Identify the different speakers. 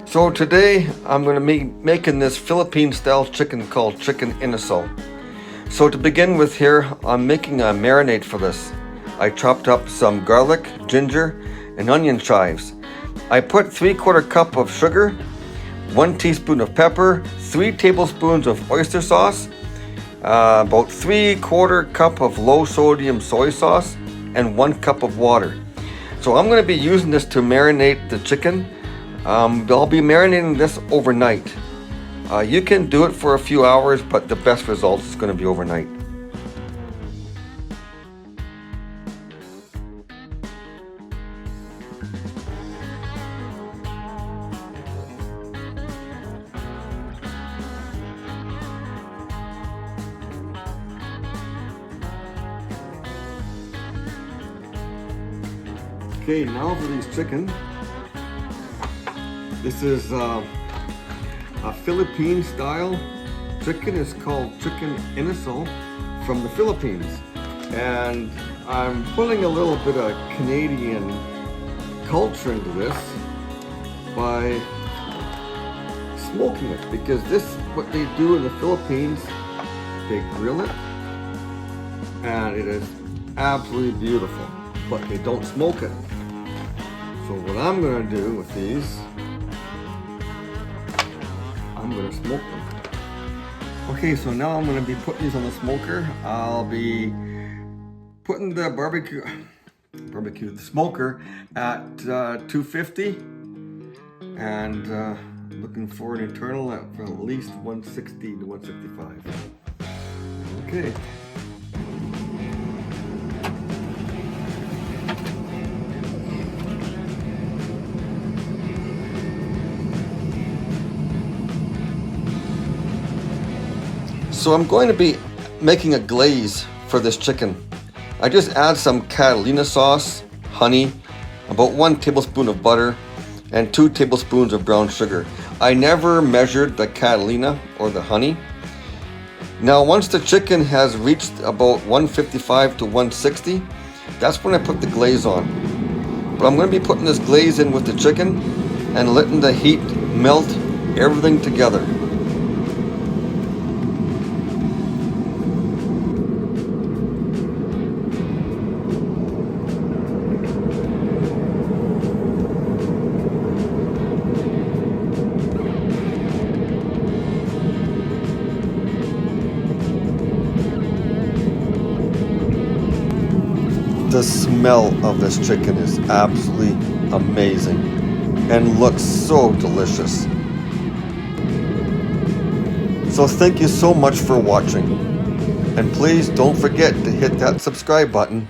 Speaker 1: So today I'm going to be making this Philippine style chicken called chicken inasal. So to begin with here, I'm making a marinade for this. I chopped up some garlic, ginger, and onion chives. I put 3/4 cup of sugar, 1 teaspoon of pepper, 3 tablespoons of oyster sauce, about 3/4 cup of low sodium soy sauce, and 1 cup of water. So I'm going to be using this to marinate the chicken. I'll be marinating this overnight. You can do it for a few hours, but the best result is going to be overnight. Okay, now for these chicken. This is a Philippine style chicken. It's called chicken inasal from the Philippines. And I'm putting a little bit of Canadian culture into this by smoking it, because this is what they do in the Philippines. They grill it and it is absolutely beautiful, but they don't smoke it. So what I'm going to do with these, I'm going to smoke them. Okay, so now I'm going to be putting these on the smoker. I'll be putting the the smoker at 250 and looking for an internal at least 160 to 165. Okay. So I'm going to be making a glaze for this chicken. I just add some Catalina sauce, honey, about 1 tablespoon of butter, and 2 tablespoons of brown sugar. I never measured the Catalina or the honey. Now once the chicken has reached about 155 to 160, that's when I put the glaze on. But I'm going to be putting this glaze in with the chicken and letting the heat melt everything together. The smell of this chicken is absolutely amazing and looks so delicious. So thank you so much for watching, and please don't forget to hit that subscribe button